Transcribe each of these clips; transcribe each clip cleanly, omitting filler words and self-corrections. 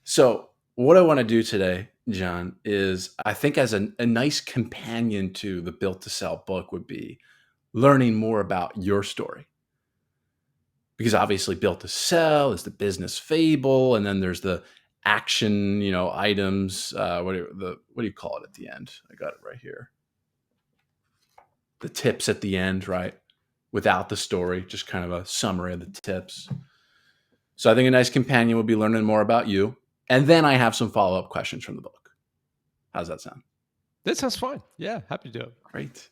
So, what I want to do today, John, is I think as a nice companion to the Built to Sell book would be learning more about your story. Because obviously, Built to Sell is the business fable, and then there's the action, items. What do you call it at the end? I got it right here. The tips at the end, right? Without the story, just kind of a summary of the tips. So I think a nice companion would be learning more about you. And then I have some follow-up questions from the book. How's that sound? That sounds fine. Yeah, happy to do it. Great.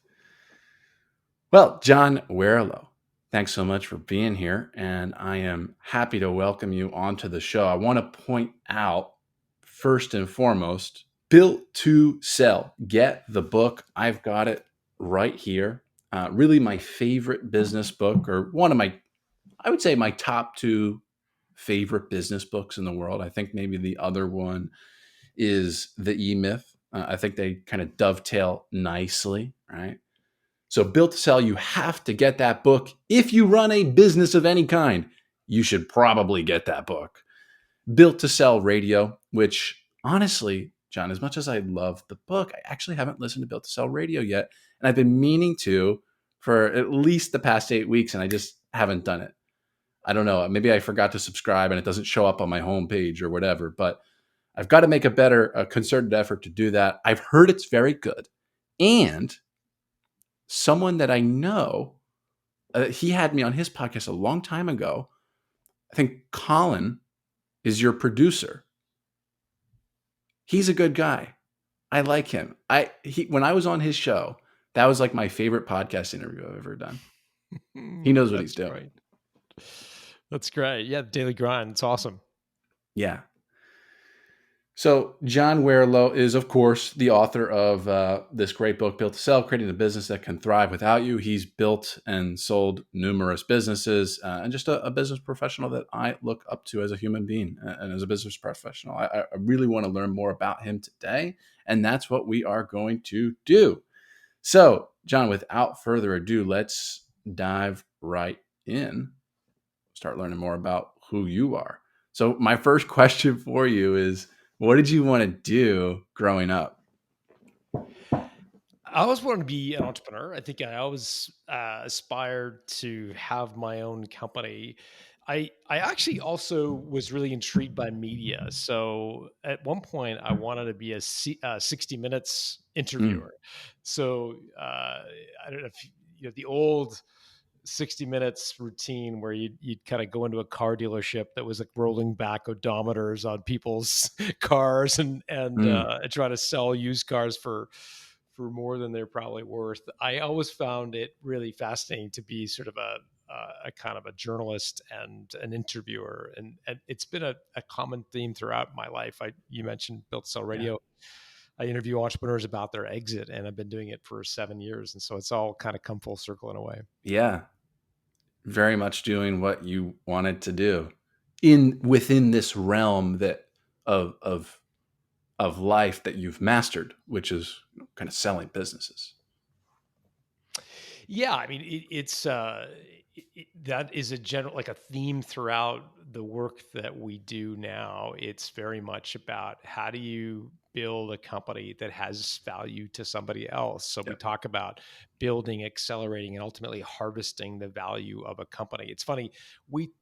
Well, John Warrillow, thanks so much for being here. And I am happy to welcome you onto the show. I want to point out, first and foremost, Built to Sell. Get the book. I've got it right here. Really my favorite business book, or I would say my top two favorite business books in the world. I think maybe the other one is The E-Myth. I think they kind of dovetail nicely, right? So, Built to Sell, you have to get that book. If you run a business of any kind, you should probably get that book. Built to Sell Radio, which honestly, John, as much as I love the book, I actually haven't listened to Built to Sell Radio yet. And I've been meaning to for at least the past 8 weeks, and I just haven't done it. I don't know. Maybe I forgot to subscribe and it doesn't show up on my homepage or whatever, but I've got to make a concerted effort to do that. I've heard it's very good. And someone that I know, he had me on his podcast a long time ago. I think Colin is your producer. He's a good guy. I like him. When I was on his show, that was like my favorite podcast interview I've ever done. He knows what he's doing. Great. That's great. Yeah, Daily Grind. It's awesome. Yeah. So John Warrillow is, of course, the author of this great book, Built to Sell, Creating a Business That Can Thrive Without You. He's built and sold numerous businesses and just a business professional that I look up to as a human being and as a business professional. I really want to learn more about him today, and that's what we are going to do. So, John, without further ado, let's dive right in, start learning more about who you are. So my first question for you is, what did you want to do growing up? I always wanted to be an entrepreneur. I think I always aspired to have my own company. I actually also was really intrigued by media. So at one point, I wanted to be a 60 Minutes Mm, interviewer. So I don't know if you know the old 60 Minutes routine where you'd kind of go into a car dealership that was like rolling back odometers on people's cars and try to sell used cars for more than they're probably worth. I always found it really fascinating to be sort of a kind of a journalist and an interviewer, and it's been a common theme throughout my life. You mentioned Built to Sell yeah. Radio. I interview entrepreneurs about their exit, and I've been doing it for 7 years, and so it's all kind of come full circle in a way. Yeah. Very much doing what you wanted to do within this realm that of life that you've mastered, which is kind of selling businesses. Yeah, I mean, that is a general like a theme throughout the work that we do now. It's very much about how do you build a company that has value to somebody else. So we Yep. talk about building, accelerating, and ultimately harvesting the value of a company. It's funny, we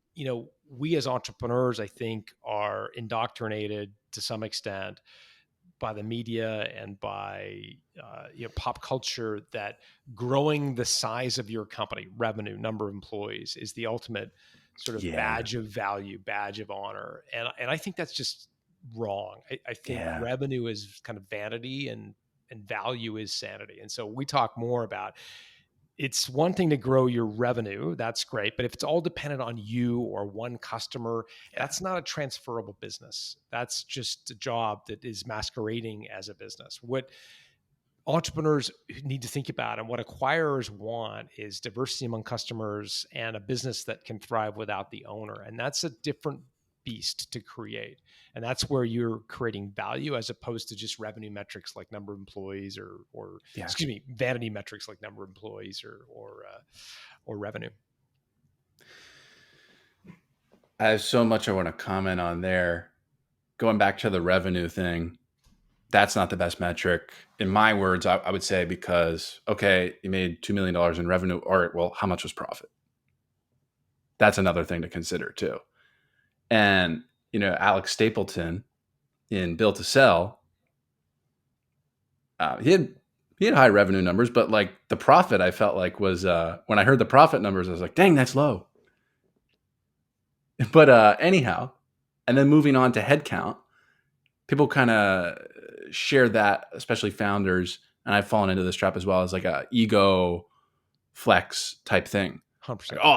as entrepreneurs, I think, are indoctrinated to some extent by the media and by pop culture that growing the size of your company, revenue, number of employees, is the ultimate sort of Yeah. badge of value, badge of honor, and I think that's just wrong. I think Yeah. revenue is kind of vanity and value is sanity, and so we talk more about it's one thing to grow your revenue. That's great. But if it's all dependent on you or one customer, Yeah. that's not a transferable business. That's just a job that is masquerading as a business. What entrepreneurs need to think about and what acquirers want is diversity among customers and a business that can thrive without the owner. And that's a different beast to create. And that's where you're creating value as opposed to just revenue metrics like number of employees or Yeah. excuse me, vanity metrics like number of employees or revenue. I have so much I want to comment on there going back to the revenue thing, that's not the best metric. In my words, I would say because, okay, you made $2 million in revenue. All right, well, how much was profit? That's another thing to consider too. And, Alex Stapleton in Built to Sell, he had high revenue numbers, but like the profit, I felt like was when I heard the profit numbers, I was like, dang, that's low. But anyhow, and then moving on to headcount, people kind of share that, especially founders, and I've fallen into this trap as well, as like a ego flex type thing. 100%. Like, oh,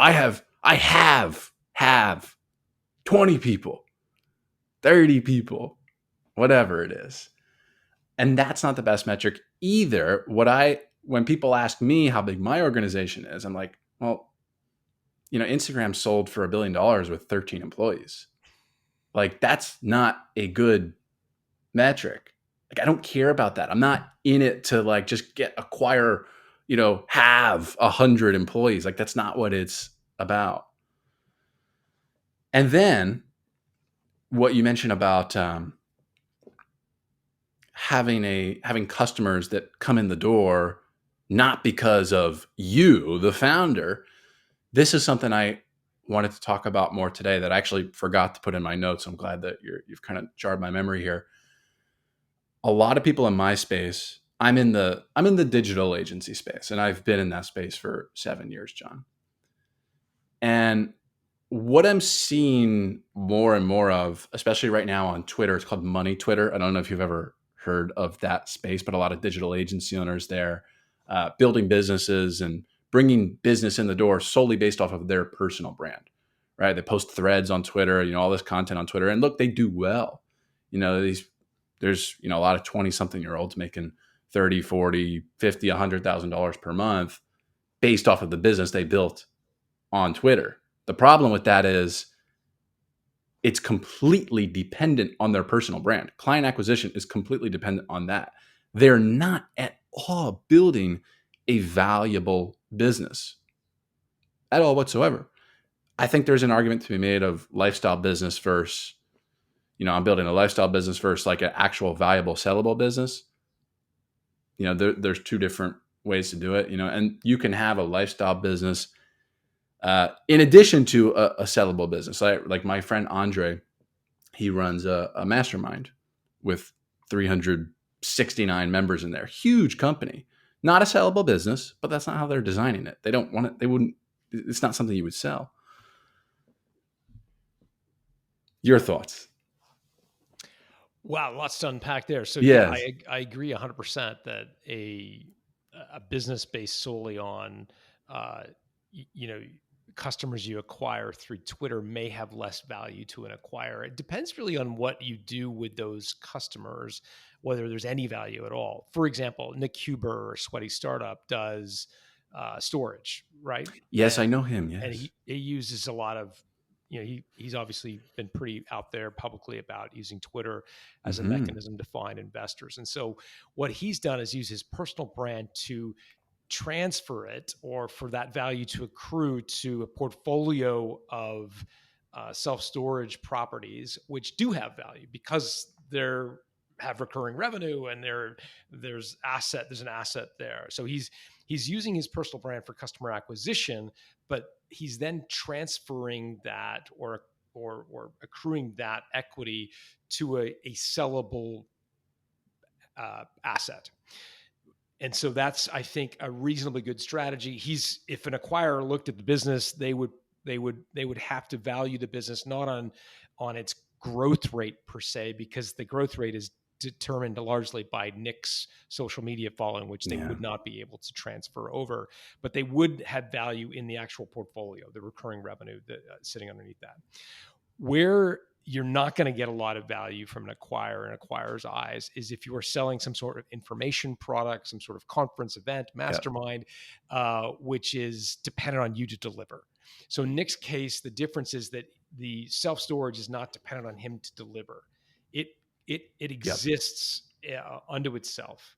I have 20 people, 30 people, whatever it is. And that's not the best metric either. When people ask me how big my organization is, I'm like, well, Instagram sold for $1 billion with 13 employees. Like, that's not a good metric. Like, I don't care about that. I'm not in it to like just acquire, have 100 employees. Like, that's not what it's about. And then what you mentioned about having customers that come in the door not because of you, the founder. This is something I wanted to talk about more today that I actually forgot to put in my notes. I'm glad that you've kind of jarred my memory here. A lot of people in my space, I'm in the digital agency space, and I've been in that space for 7 years, John. And what I'm seeing more and more of, especially right now on Twitter, it's called Money Twitter. I don't know if you've ever heard of that space, but a lot of digital agency owners there building businesses and bringing business in the door solely based off of their personal brand, right? They post threads on Twitter, all this content on Twitter, and look, they do well. There's a lot of 20 something year olds making 30, 40, 50, $100,000 per month based off of the business they built on Twitter. The problem with that is it's completely dependent on their personal brand. Client acquisition is completely dependent on that. They're not at all building a valuable business at all whatsoever. I think there's an argument to be made of lifestyle business versus, I'm building a lifestyle business versus like an actual valuable sellable business. There's two different ways to do it, and you can have a lifestyle business in addition to a sellable business. Like my friend Andre, he runs a mastermind with 369 members in there. Huge company. Not a sellable business, but that's not how they're designing it. They don't want it. They wouldn't. It's not something you would sell. Your thoughts? Wow, lots to unpack there. So yeah, Yes. I agree 100% that a business based solely on you know customers you acquire through Twitter may have less value to an acquirer. It depends really on what you do with those customers, whether there's any value at all. For example, Nick Huber or Sweaty Startup does storage, right? Yes, I know him. And Yes. he uses a lot of he's obviously been pretty out there publicly about using Twitter as a Mm-hmm. mechanism to find investors. And so what he's done is use his personal brand to transfer it, or for that value to accrue to a portfolio of self-storage properties, which do have value because they're have recurring revenue and there's an asset there. So he's using his personal brand for customer acquisition, but he's then transferring that or accruing that equity to a sellable asset. And so that's, I think, a reasonably good strategy. If an acquirer looked at the business, they would have to value the business not on its growth rate per se, because the growth rate is determined largely by Nick's social media following, which they Yeah. would not be able to transfer over, but they would have value in the actual portfolio, the recurring revenue that sitting underneath that. Where you're not going to get a lot of value from an acquirer and acquirer's eyes is if you are selling some sort of information product, some sort of conference event, Yeah. mastermind, which is dependent on you to deliver. So in Nick's case, the difference is that the self-storage is not dependent on him to deliver. It Yep. exists unto itself.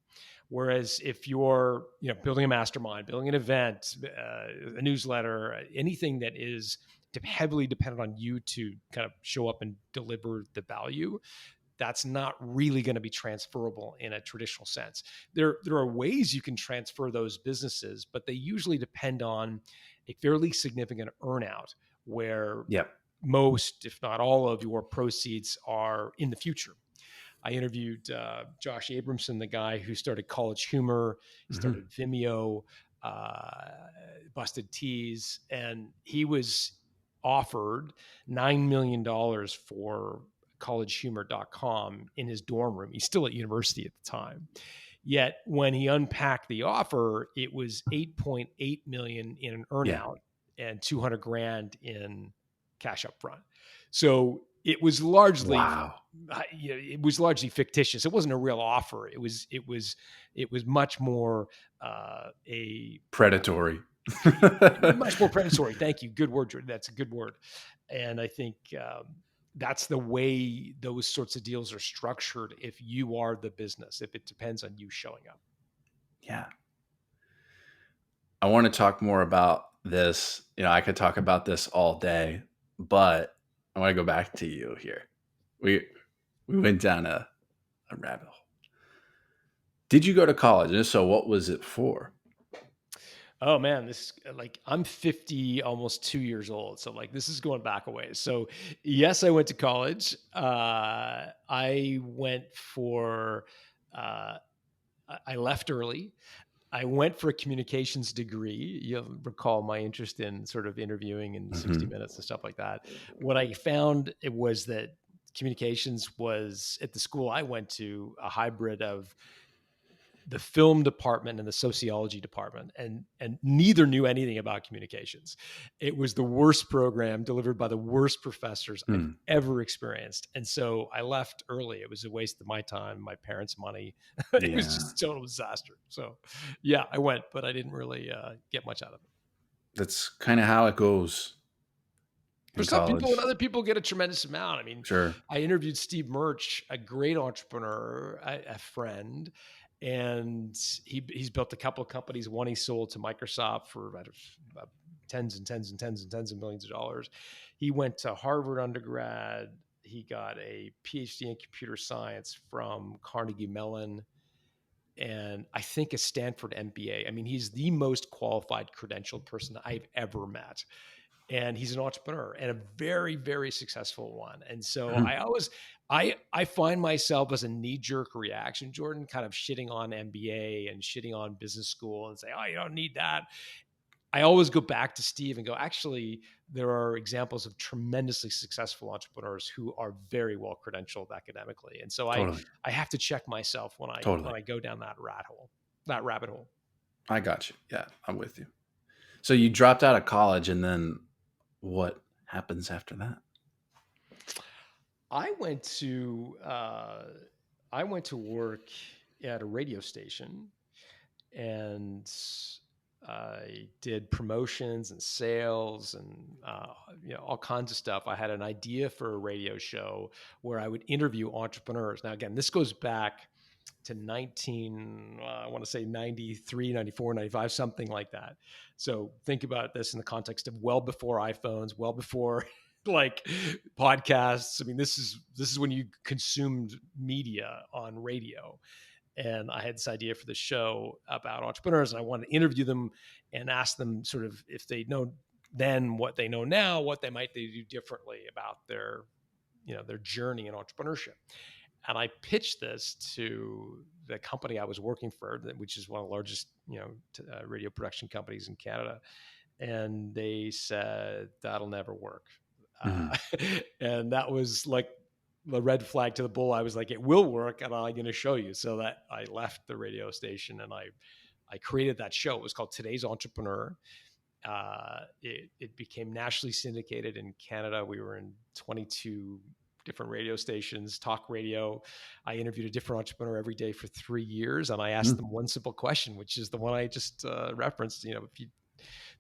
Whereas if you're building a mastermind, building an event, a newsletter, anything that is heavily dependent on you to kind of show up and deliver the value, that's not really going to be transferable in a traditional sense. There are ways you can transfer those businesses, but they usually depend on a fairly significant earnout where Yep. most, if not all, of your proceeds are in the future. I interviewed Josh Abramson, the guy who started College Humor, Hmm. started Vimeo, Busted Tees, and he was offered $9 million for collegehumor.com in his dorm room. He's still at university at the time. Yet when he unpacked the offer, it was 8.8 million in an Yeah. earnout and 200 grand in cash up front. So it was largely Wow. it was largely fictitious. It wasn't a real offer. It was much more a Predatory. much more predatory. Thank you. Good word, Jordan. That's a good word. And I think that's the way those sorts of deals are structured. If you are the business, if it depends on you showing up. Yeah. I want to talk more about this. I could talk about this all day, but I want to go back to you here. We went down a rabbit hole. Did you go to college? And if so, what was it for? Oh man, this like I'm 50, almost 2 years old. So like this is going back a ways. So yes, I went to college. I went for I left early. I went for a communications degree. You'll recall my interest in sort of interviewing in 60 Hmm. Minutes and stuff like that. What I found it was that communications was at the school I went to a hybrid of the film department and the sociology department, and neither knew anything about communications. It was the worst program delivered by the worst professors I've Hmm. ever experienced. And so I left early. It was a waste of my time, my parents' money. It was Yeah. just a total disaster. So yeah, I went, but I didn't really get much out of it. That's kind of how it goes For in some people, and college. other people get a tremendous amount. I mean, Sure. I interviewed Steve Murch, a great entrepreneur, a friend, and he's built a couple of companies. One he sold to Microsoft for about tens and tens and tens and tens of millions of dollars. He went to Harvard undergrad. He got a PhD in computer science from Carnegie Mellon, and I think a Stanford MBA. I mean, he's the most qualified, credentialed person I've ever met, and he's an entrepreneur and a very, very successful one. And so Mhm. I always I find myself as a knee-jerk reaction, Jordan, kind of shitting on MBA and shitting on business school and say, oh, you don't need that. I always go back to Steve and go, actually, there are examples of tremendously successful entrepreneurs who are very well credentialed academically. And so Totally. I have to check myself when Totally. I go down that rabbit hole. I got you. Yeah, I'm with you. So you dropped out of college, and then what happens after that? I went to I went to work at a radio station, and I did promotions and sales and all kinds of stuff. I had an idea for a radio show where I would interview entrepreneurs. Now again, this goes back to 19 I want to say 93, 94, 95, something like that. So think about this in the context of well before iPhones, well before like podcasts. I mean, this is when you consumed media on radio. And I had this idea for the show about entrepreneurs, and I wanted to interview them and ask them sort of if they know then what they know now, what they might do differently about their their journey in entrepreneurship. And I pitched this to the company I was working for, which is one of the largest, radio production companies in Canada. And they said, that'll never work. Mhm. Uh, and that was like the red flag to the bull. I was like, it will work, and I'm going to show you. So that I left the radio station and I created that show. It was called Today's Entrepreneur. It became nationally syndicated in Canada. We were in 22 different radio stations, talk radio. I interviewed a different entrepreneur every day for 3 years, and I asked Mm. them one simple question, which is the one I just referenced. If you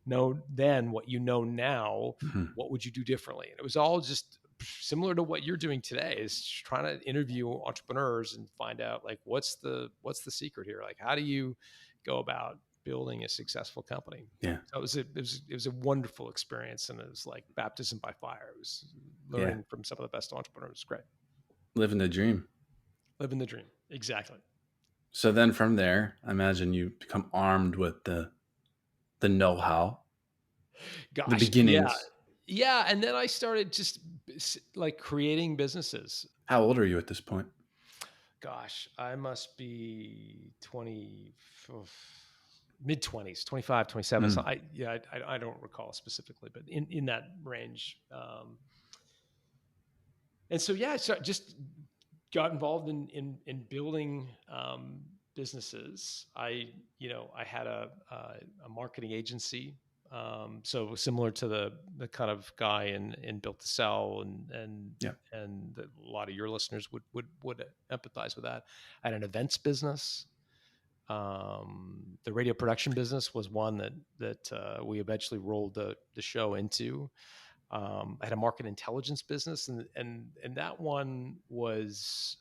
know then what you know now, Mhm. what would you do differently? And it was all just similar to what you're doing today, is trying to interview entrepreneurs and find out like what's the secret here, like how do you go about building a successful company. Yeah. So it was a wonderful experience, and it was like baptism by fire. It was Yeah. learning from some of the best entrepreneurs. Great, Living the dream. living the dream. Exactly. So then from there, I imagine you become armed with the know-how, the Gosh, yeah, beginnings. yeah. And then I started just like creating businesses. How old are you at this point? Gosh, I must be 20, mid 20s, 25, 27. So Mm, I don't recall specifically, but in that range. And so, yeah, so just got involved in building businesses. I had a marketing agency. So similar to the kind of guy in Built to Sell, yeah. a lot of your listeners would empathize with that. I had an events business. The radio production business was one that we eventually rolled the show into. I had a market intelligence business, and that one was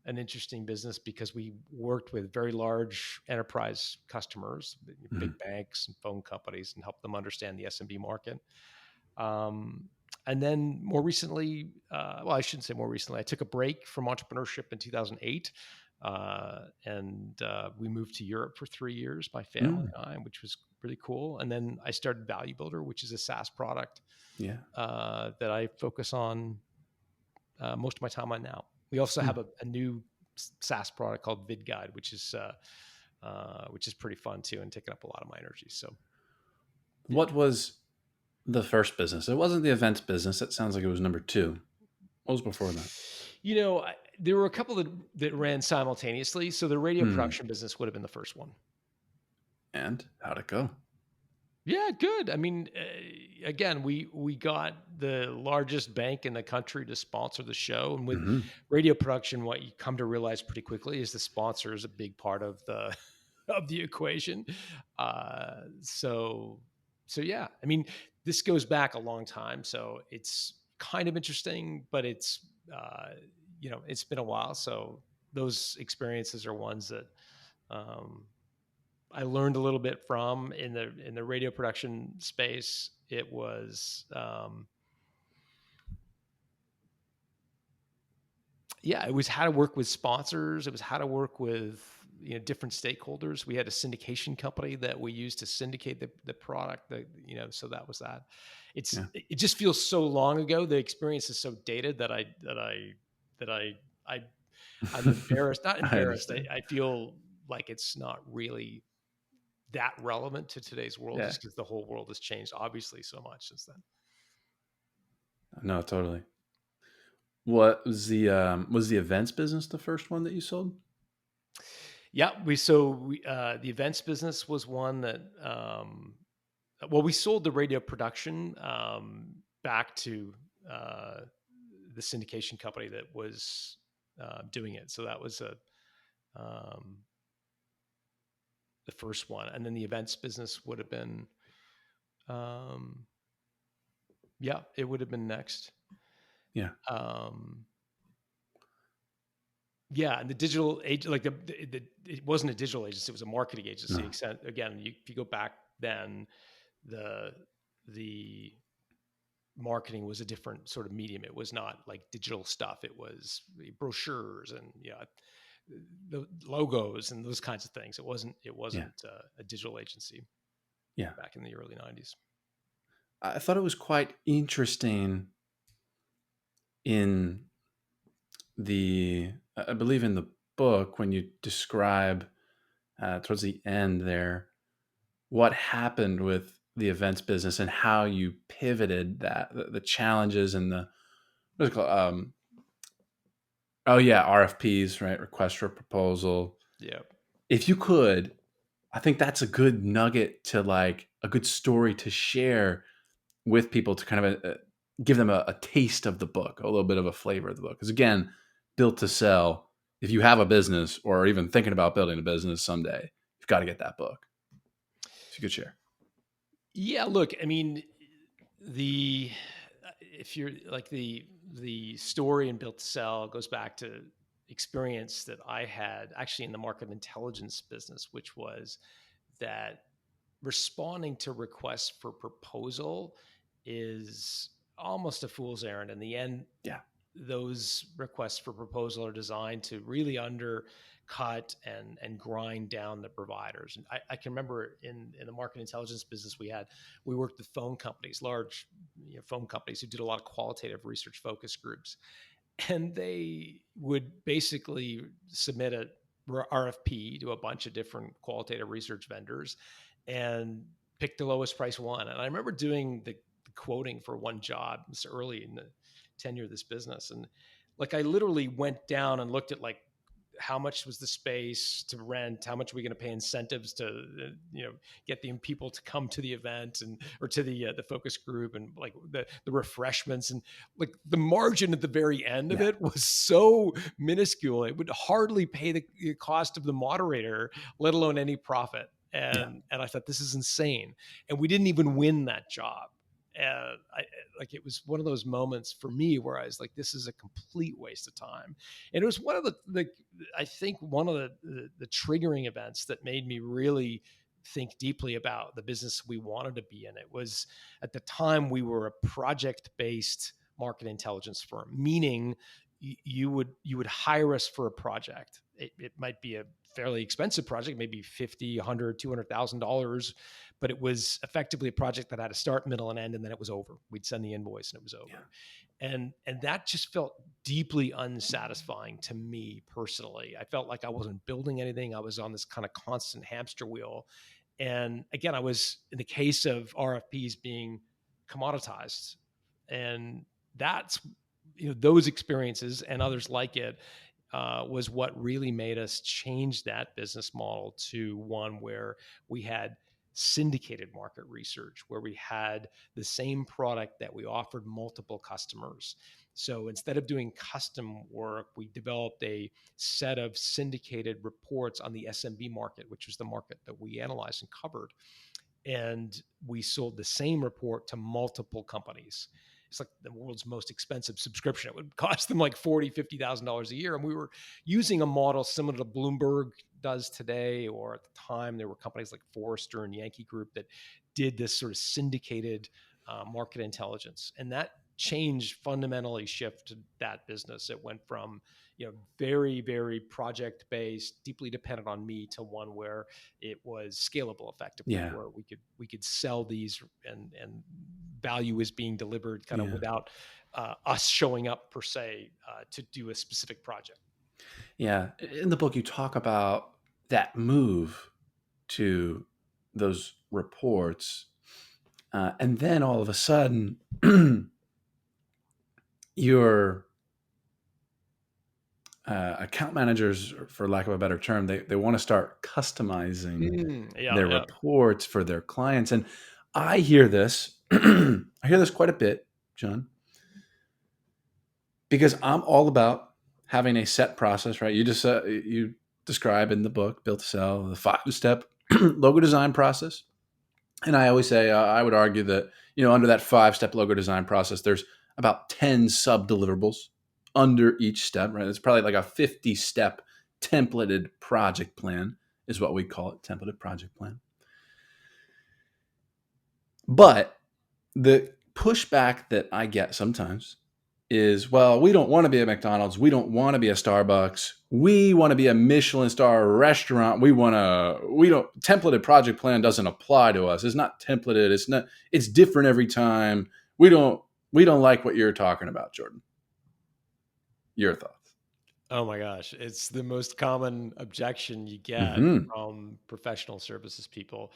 an interesting business because we worked with very large enterprise customers, big Mhm. banks and phone companies, and helped them understand the SMB market. Um, and then more recently, well, I shouldn't say more recently, I took a break from entrepreneurship in 2008. And we moved to Europe for 3 years, my family Mm, and I, which was really cool. And then I started Value Builder, which is a SaaS product yeah. that I focus on most of my time on now. We also Mm. have a new SaaS product called VidGuide, which is pretty fun too, and taking up a lot of my energy. So yeah, What was the first business? It wasn't the events business. It sounds like it was number two. What was before that? there were a couple that ran simultaneously. So the radio Hmm. production business would have been the first one. And how'd it go? Yeah, good. I mean, again, we got the largest bank in the country to sponsor the show, and with Hmm. radio production, what you come to realize pretty quickly is the sponsor is a big part of the of the equation. So yeah, I mean, this goes back a long time, so it's kind of interesting, but it's been a while. So those experiences are ones that um, I learned a little bit from in the radio production space. It was it was how to work with sponsors. It was how to work with different stakeholders. We had a syndication company that we used to syndicate the product. So that was that. Yeah. It just feels so long ago. The experience is so dated that I'm embarrassed. Not I embarrassed. understand. I feel like it's not really that relevant to today's world, Yeah. just because the whole world has changed obviously so much since then. No, totally. What was the events business the first one that you sold? Yeah, the events business was one that we sold the radio production back to uh, the syndication company that was doing it. So that was um, the first one, and then the events business would have been um, it would have been next. Yeah. Um, Yeah, and the digital age, like it wasn't a digital agency; it was a marketing agency. No. Except again, if you go back then, the the marketing was a different sort of medium. It was not like digital stuff. It was brochures and the logos and those kinds of things. It wasn't. It Yeah. wasn't a digital agency Yeah. back in the early '90s. I thought it was quite interesting in I believe in the book when you describe towards the end there what happened with the events business and how you pivoted the challenges and the what's it called? Oh yeah, RFPs, right? Request for proposal. Yeah. If you could, I think that's a good nugget to like a good story to share with people to kind of give them a taste of the book, a little bit of a flavor of the book. Because again, built to sell. If you have a business or even thinking about building a business someday, you've got to get that book. If you could share. Yeah. Look, I mean, the if you're like the story in Built to Sell goes back to experience that I had actually in the market intelligence business, which was that responding to requests for proposal is almost a fool's errand. In the end, Yeah. those requests for proposal are designed to really undercut and grind down the providers. And I can remember in the market intelligence business we worked with phone companies, large phone companies who did a lot of qualitative research focus groups, and they would basically submit a RFP to a bunch of different qualitative research vendors and pick the lowest price one. And I remember doing the quoting for one job. This early in the tenure of this business, and like I literally went down and looked at like how much was the space to rent, how much are we going to pay incentives to get the people to come to the event and or to the focus group, and like the refreshments, and like the margin at the very end of Yeah. it was so minuscule it would hardly pay the cost of the moderator, let alone any profit. Yeah. And I thought, this is insane. And we didn't even win that job. And like it was one of those moments for me where I was like, this is a complete waste of time. And it was one of the I think one of the triggering events that made me really think deeply about the business we wanted to be in. It was, at the time, we were a project based market intelligence firm, meaning you would hire us for a project. It might be a fairly expensive project, maybe 50, 100, $200,000, but it was effectively a project that had a start, middle, and end, and then it was over. We'd send the invoice and it was Yeah. over. And that just felt deeply unsatisfying to me personally. I felt like I wasn't building anything. I was on this kind of constant hamster wheel. And again, I was, in the case of RFPs, being commoditized. And that's, those experiences and others like it was what really made us change that business model to one where we had syndicated market research, where we had the same product that we offered multiple customers. So instead of doing custom work, we developed a set of syndicated reports on the SMB market, which was the market that we analyzed and covered. And we sold the same report to multiple companies. It's like the world's most expensive subscription. It would cost them like $40,000, $50,000 a year. And we were using a model similar to Bloomberg does today, or at the time, there were companies like Forrester and Yankee Group that did this sort of syndicated market intelligence. And that change fundamentally shifted that business. It went from, very, very project based, deeply dependent on me, to one where it was scalable effectively, Yeah. where we could sell these, and value is being delivered kind of Yeah. without us showing up per se to do a specific project. Yeah. In the book, you talk about that move to those reports. And then all of a sudden, your account managers, for lack of a better term, they want to start customizing Yeah, their yeah. reports for their clients. And I hear this, I hear this quite a bit, John, because I'm all about having a set process, right? You describe in the book, Built to Sell, the 5-step logo design process. And I always say, I would argue that, under that 5-step logo design process, there's about 10 sub deliverables under each step, right? It's probably like a 50-step templated project plan, is what we call it, templated project plan. But the pushback that I get sometimes is, well, we don't want to be a McDonald's. We don't want to be a Starbucks. We want to be a Michelin star restaurant. Templated project plan doesn't apply to us. It's not templated. It's different every time. We don't like what you're talking about, Jordan. Your thoughts? Oh my gosh, it's the most common objection you get Mm-hmm. from professional services people.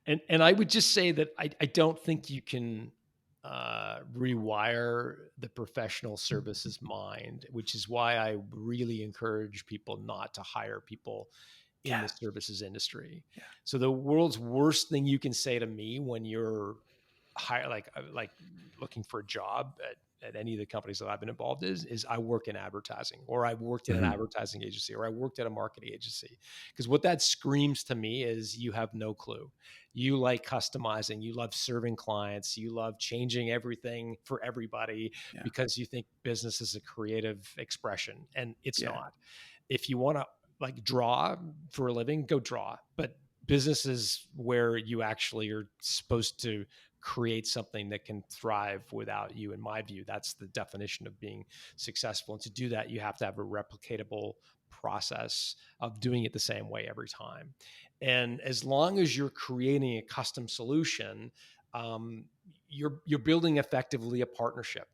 And I would just say that I don't think you can rewire the professional services mind, which is why I really encourage people not to hire people in Yeah. the services industry. Yeah. So the world's worst thing you can say to me when you're like looking for a job at any of the companies that I've been involved is I work in advertising, or I worked in an Mhm. advertising agency, or I worked at a marketing agency. Because what that screams to me is you have no clue. You like customizing, you love serving clients, you love changing everything for everybody Yeah. because you think business is a creative expression, and it's Yeah. not. If you want to like draw for a living, go draw. But business is where you actually are supposed to create something that can thrive without you. In my view, that's the definition of being successful. And to do that, you have to have a replicatable process of doing it the same way every time. And as long as you're creating a custom solution, um, you're building effectively a partnership.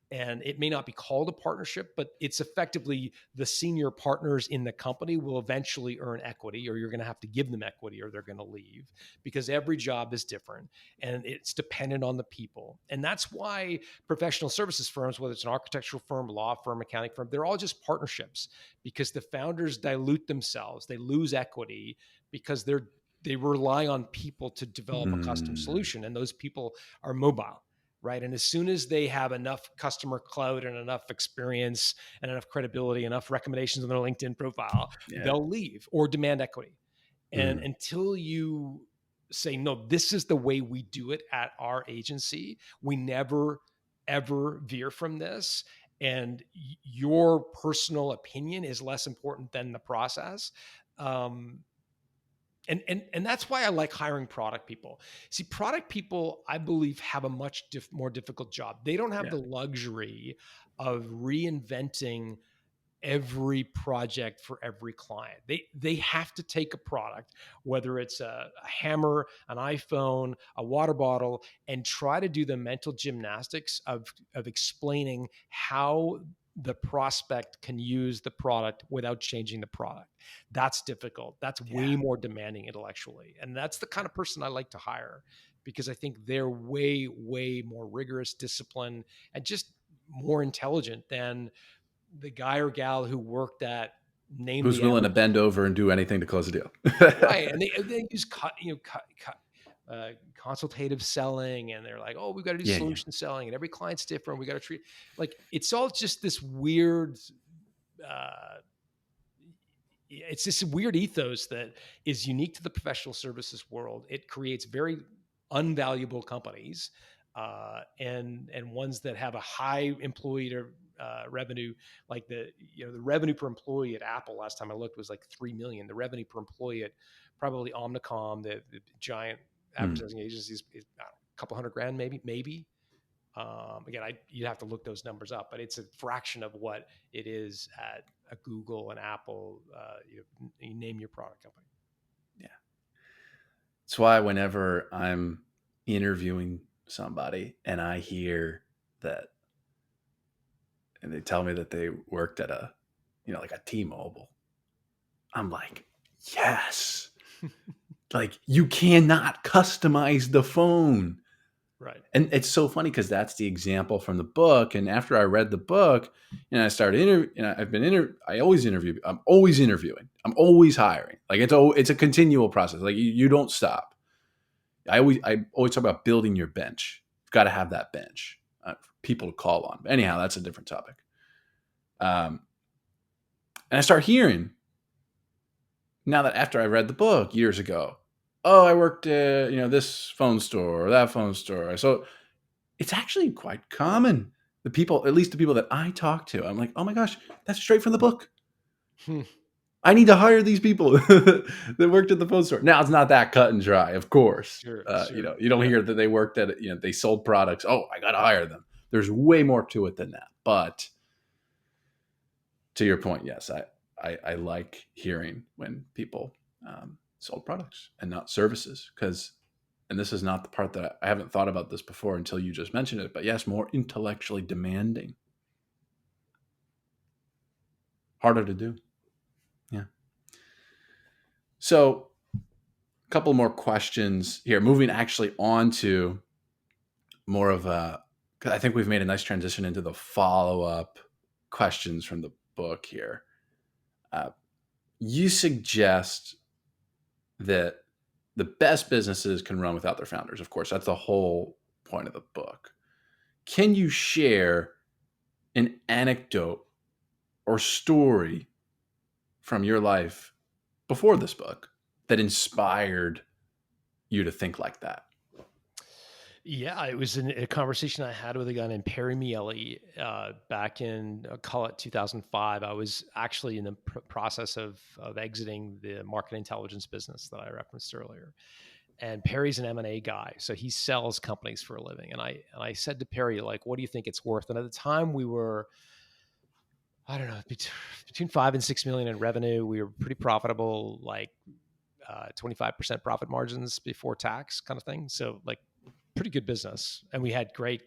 And it may not be called a partnership, but it's effectively the senior partners in the company will eventually earn equity, or you're going to have to give them equity, or they're going to leave, because every job is different and it's dependent on the people. And that's why professional services firms, whether it's an architectural firm, law firm, accounting firm, they're all just partnerships, because the founders dilute themselves. They lose equity because they rely on people to develop a custom Mm. solution, and those people are mobile, right? And as soon as they have enough customer clout and enough experience and enough credibility, enough recommendations on their LinkedIn profile, Yeah. they'll leave or demand equity. And Mm. until you say, no, this is the way we do it at our agency, we never, ever veer from this. And your personal opinion is less important than the process. Um, and that's why I like hiring product people. See, product people, I believe, have a much more difficult job. They don't have Yeah. the luxury of reinventing every project for every client. They have to take a product, whether it's a hammer, an iPhone, a water bottle, and try to do the mental gymnastics of explaining how the prospect can use the product without changing the product. That's difficult. That's Yeah. way more demanding intellectually. And that's the kind of person I like to hire, because I think they're way, way more rigorous, disciplined, and just more intelligent than the guy or gal who worked at name Who's the willing to average, bend over and do anything to close a deal? right? And they use consultative selling, and they're like, oh, we've got to do Yeah. Yeah. solution selling, and every client's different. We got to treat, like, it's all just this weird. Uh, it's this weird ethos that is unique to the professional services world. It creates very unvaluable companies, and ones that have a high employee to revenue. Like the revenue per employee at Apple last time I looked was like 3 million. The revenue per employee at probably Omnicom, the giant Mm. advertising agencies, is I don't know, a couple hundred grand, maybe. Again, you'd have to look those numbers up, but it's a fraction of what it is at a Google and Apple. You name your product company. Yeah. That's why whenever I'm interviewing somebody and I hear that, and they tell me that they worked at a, like a T-Mobile, I'm like, yes. Like, you cannot customize the phone. Right. And it's so funny because that's the example from the book. And after I read the book, and I started I always interview. I'm always interviewing. I'm always hiring. Like, it's a continual process. Like, you don't stop. I always talk about building your bench. You've got to have that bench, people to call on. But anyhow, that's a different topic. Um, and I start hearing now that after I read the book years ago, oh, I worked at this phone store or that phone store. So it's actually quite common. The people, at least the people that I talk to, I'm like, oh my gosh, that's straight from the book. Hmm. I need to hire these people that worked at the phone store. Now it's not that cut and dry, of course. Sure. Sure. You don't Yeah. hear that they worked at, they sold products. Oh, I got to hire them. There's way more to it than that. But to your point, yes, I like hearing when people sold products and not services, because, and this is not the part that I haven't thought about this before until you just mentioned it, but yes, more intellectually demanding, harder to do. Yeah. So a couple more questions here, moving actually on to more of a, because I think we've made a nice transition into the follow-up questions from the book here. Uh, you suggest that the best businesses can run without their founders. Of course, that's the whole point of the book. Can you share an anecdote or story from your life before this book that inspired you to think like that? Yeah, it was a conversation I had with a guy named Perry Miele back in, call it 2005. I was actually in the process of exiting the market intelligence business that I referenced earlier. And Perry's an M&A guy, so he sells companies for a living. And I said to Perry, like, what do you think it's worth? And at the time we were, I don't know, between 5 and 6 million in revenue. We were pretty profitable, like 25% profit margins before tax kind of thing. So like pretty good business. And we had great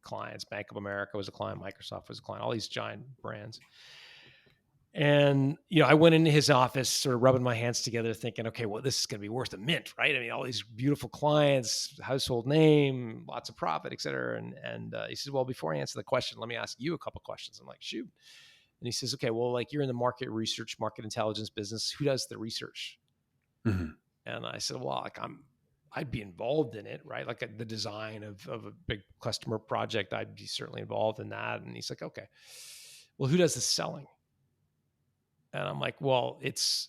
clients. Bank of America was a client, Microsoft was a client, all these giant brands. And, I went into his office sort of rubbing my hands together thinking, okay, well, this is going to be worth a mint, right? I mean, all these beautiful clients, household name, lots of profit, et cetera. And he says, well, before I answer the question, let me ask you a couple questions. I'm like, shoot. And he says, okay, well, like you're in the market research, market intelligence business. Who does the research? Mm-hmm. And I said, well, like I'd be involved in it, right? Like the design of a big customer project, I'd be certainly involved in that. And he's like, okay, well, who does the selling? And I'm like, well, it's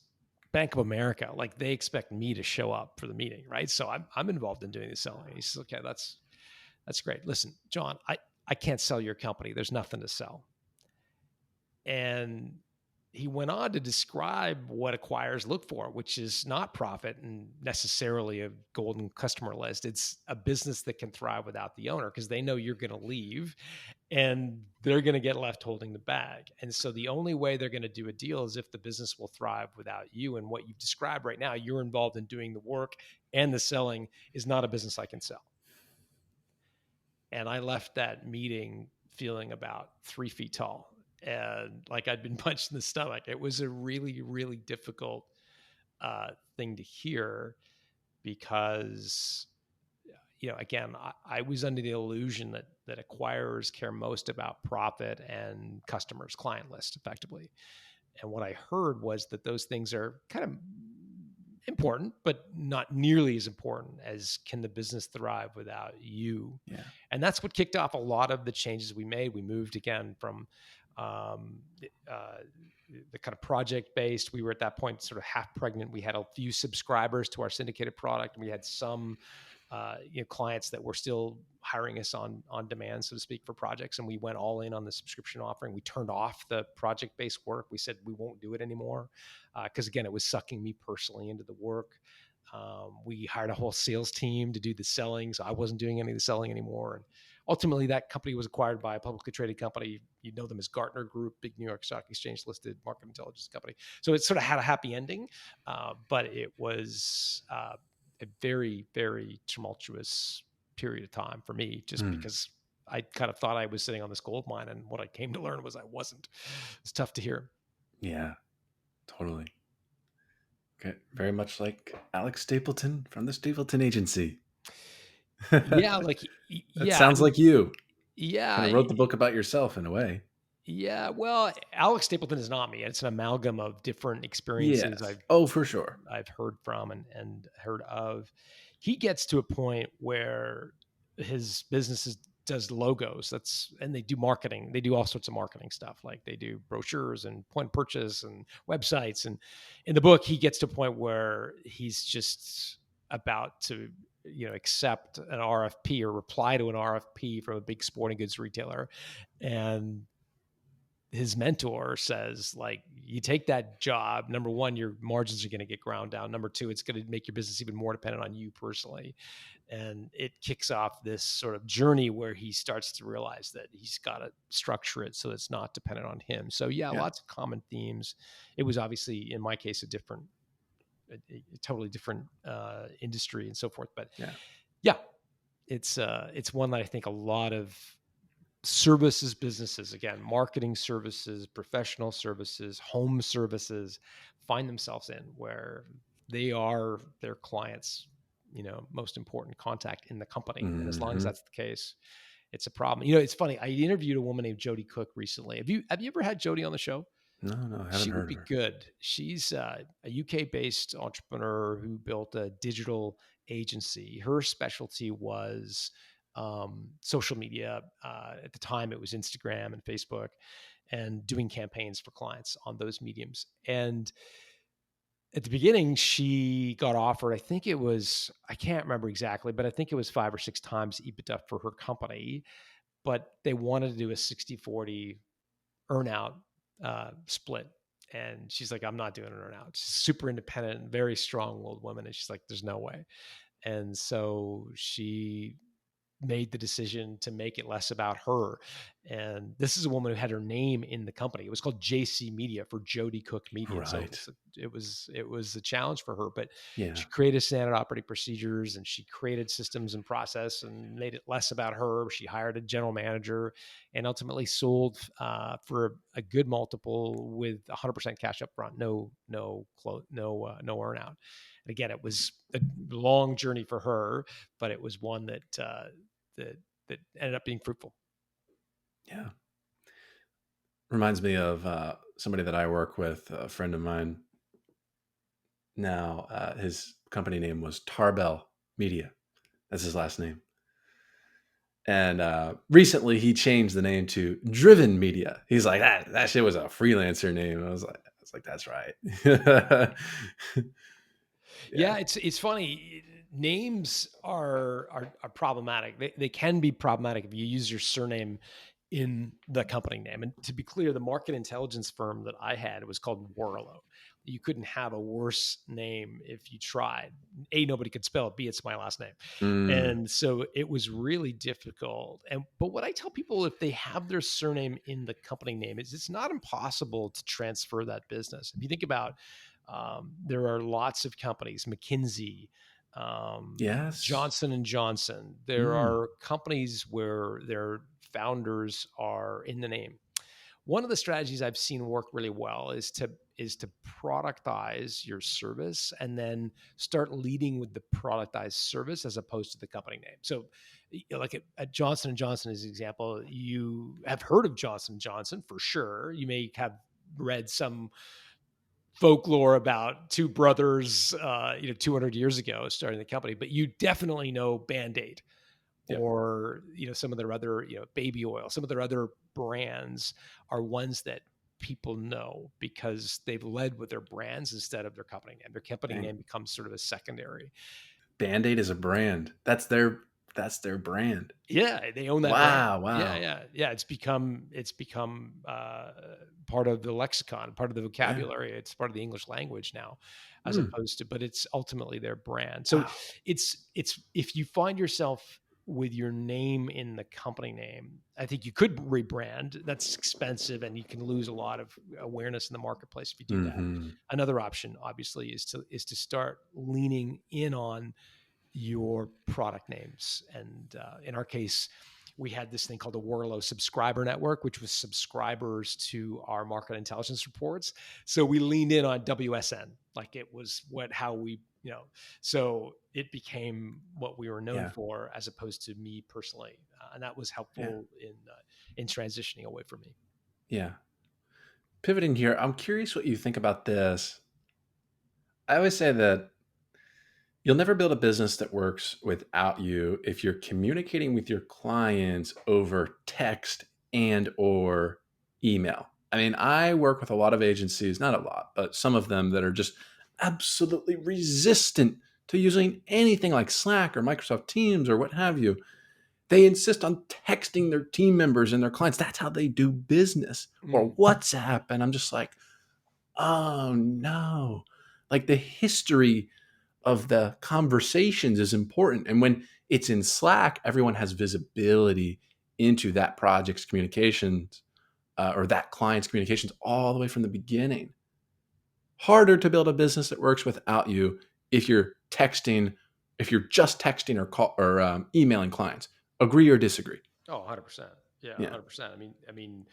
Bank of America. Like they expect me to show up for the meeting, right? So I'm involved in doing the selling. He says, okay, that's great. Listen, John, I can't sell your company. There's nothing to sell. And he went on to describe what acquirers look for, which is not profit and necessarily a golden customer list. It's a business that can thrive without the owner because they know you're going to leave and they're going to get left holding the bag. And so the only way they're going to do a deal is if the business will thrive without you. And what you've described right now, you're involved in doing the work and the selling, is not a business I can sell. And I left that meeting feeling about 3 feet tall and like I'd been punched in the stomach. It was a really, really difficult thing to hear because, again, I was under the illusion that acquirers care most about profit and customers, client list, effectively. And what I heard was that those things are kind of important, but not nearly as important as can the business thrive without you. Yeah. And that's what kicked off a lot of the changes we made. We moved again from um, uh, the kind of project based. We were at that point sort of half pregnant. We had a few subscribers to our syndicated product, and we had some clients that were still hiring us on demand, so to speak, for projects. And we went all in on the subscription offering. We turned off the project based work. We said we won't do it anymore because again, it was sucking me personally into the work. We hired a whole sales team to do the selling, so I wasn't doing any of the selling anymore. And ultimately, that company was acquired by a publicly traded company. You know them as Gartner Group, big New York Stock Exchange listed market intelligence company. So it sort of had a happy ending, but it was a very, very tumultuous period of time for me, just Mm. because I kind of thought I was sitting on this gold mine, and what I came to learn was I wasn't. It's tough to hear. Yeah, totally. Okay. Very much like Alex Stapleton from the Stapleton Agency. Yeah, like That yeah, I sounds mean, like you. Kind yeah, of wrote the book about yourself in a way. yeah. Well, Alex Stapleton is not me. It's an amalgam of different experiences Yes. Oh, for sure. I've heard from and heard of. He gets to a point where his business does logos. And they do marketing. They do all sorts of marketing stuff. Like they do brochures and point of purchase and websites. And in the book, he gets to a point where he's just about to accept an RFP or reply to an RFP from a big sporting goods retailer, and his mentor says, like, you take that job, number one, your margins are going to get ground down. Number two, it's going to make your business even more dependent on you personally. And it kicks off this sort of journey where he starts to realize that he's got to structure it so it's not dependent on him. So yeah, Yeah. lots of common themes. It was obviously, in my case, a totally different industry and so forth. But Yeah. yeah, it's one that I think a lot of services businesses, again, marketing services, professional services, home services, find themselves in, where they are their clients most important contact in the company. And as long as Hmm. that's the case, it's a problem. It's funny, I interviewed a woman named Jody Cook recently. Have you ever had Jody on the show? No, no, I haven't She would heard of be her. good. She's a UK based entrepreneur who built a digital agency. Her specialty was social media. At the time, it was Instagram and Facebook, and doing campaigns for clients on those mediums. And at the beginning, she got offered, I think it was, I can't remember exactly, but I think it was 5 or 6 times EBITDA for her company. But they wanted to do a 60-40 earnout split. And she's like, I'm not doing an earnout. She's super independent, very strong old woman. And she's like, there's no way. And so she made the decision to make it less about her. And this is a woman who had her name in the company. It was called JC Media, for Jody Cook Media. So Right. it was a challenge for her, but Yeah. she created standard operating procedures, and she created systems and process and made it less about her. She hired a general manager and ultimately sold for a good multiple with 100% cash up front, no earnout. And again, it was a long journey for her, but it was one that that ended up being fruitful. Yeah. Reminds me of somebody that I work with, a friend of mine now. His company name was Tarbell Media. That's his last name. And recently he changed the name to Driven Media. He's like, that shit was a freelancer name. I was like, that's right. Yeah. Yeah, it's funny. Names are problematic. They can be problematic if you use your surname in the company name. And to be clear, the market intelligence firm that I had was called Warrillow. You couldn't have a worse name if you tried. A, nobody could spell it. B, it's my last name. Mm, And so it was really difficult. And but what I tell people, if they have their surname in the company name, is it's not impossible to transfer that business. If you think about, there are lots of companies, McKinsey, yes. Johnson and Johnson. There Mm, are companies where their founders are in the name. One of the strategies I've seen work really well is to productize your service and then start leading with the productized service as opposed to the company name. So, like at Johnson and Johnson as an example, you have heard of Johnson and Johnson for sure. You may have read some folklore about two brothers, 200 years ago starting the company, but you definitely know Band-Aid, yep. or some of their other, baby oil. Some of their other brands are ones that people know because they've led with their brands instead of their company name. Their company Dang. name becomes sort of a secondary. Band-Aid is a brand. That's their brand. Yeah, they own that brand. Wow. Yeah, Wow. yeah, yeah. It's become part of the lexicon, part of the Yeah. vocabulary. It's part of the English language now, as Mm, opposed to. But it's ultimately their brand. So wow. it's if you find yourself with your name in the company name, I think you could rebrand. That's expensive, and you can lose a lot of awareness in the marketplace if you do that. Hmm. Another option, obviously, is to start leaning in on your product names. And in our case, we had this thing called the Warlow Subscriber Network, which was subscribers to our market intelligence reports. So we leaned in on WSN, like it was how we, so it became what we were known Yeah. for, as opposed to me personally, and that was Yeah. helpful in transitioning away from me. Yeah. Pivoting here, I'm curious what you think about this. I always say that you'll never build a business that works without you if you're communicating with your clients over text and or email. I mean, I work with a lot of agencies, not a lot, but some of them that are just absolutely resistant to using anything like Slack or Microsoft Teams or what have you. They insist on texting their team members and their clients. That's how they do business, or Mm. WhatsApp. And I'm just like, oh no. Like the history of the conversations is important. And when it's in Slack, everyone has visibility into that project's communications or that client's communications all the way from the beginning. Harder to build a business that works without you if you're texting, if you're just texting or call or emailing clients. Agree or disagree? Oh, 100%. Yeah, Yeah. 100%. I mean,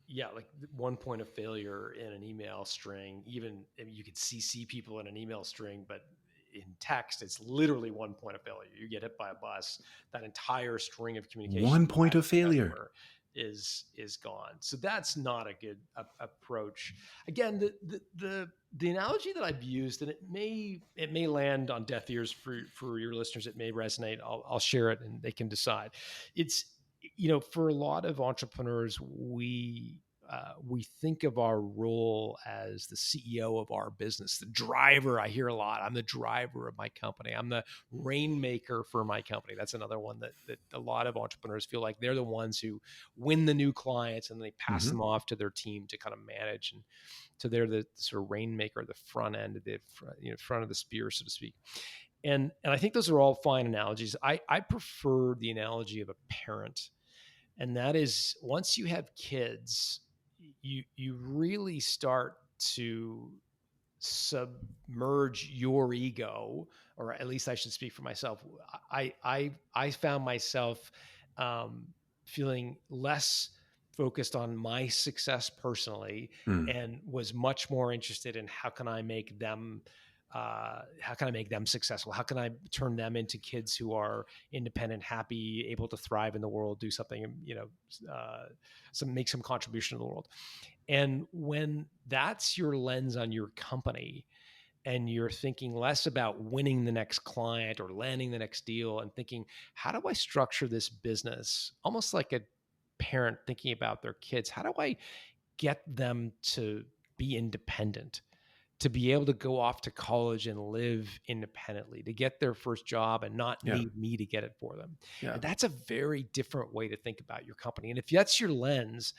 yeah, like one point of failure in an email string, even, I mean, you could CC people in an email string, but in text, it's literally one point of failure. You get hit by a bus, that entire string of communication One you had point of with the failure. customer. is gone. So that's not a good approach. Again, the analogy that I've used, and it may land on deaf ears for your listeners. It may resonate. I'll share it, and they can decide. It's, for a lot of entrepreneurs, we think of our role as the CEO of our business, the driver. I hear a lot. I'm the driver of my company. I'm the rainmaker for my company. That's another one that a lot of entrepreneurs feel like they're the ones who win the new clients, and they pass them Hmm. off to their team to kind of manage. And so they're the sort of rainmaker, the front end of the front of the spear, so to speak. And I think those are all fine analogies. I prefer the analogy of a parent, and that is, once you have kids, you really start to submerge your ego, or at least I should speak for myself. I found myself um, feeling less focused on my success personally, Mm. and was much more interested in how can I make them successful? How can I turn them into kids who are independent, happy, able to thrive in the world, do something, make some contribution to the world. And when that's your lens on your company, and you're thinking less about winning the next client or landing the next deal, and thinking, how do I structure this business? Almost like a parent thinking about their kids. How do I get them to be independent, to be able to go off to college and live independently, to get their first job and not Yeah. need me to get it for them? Yeah. And that's a very different way to think about your company. And if that's your lens,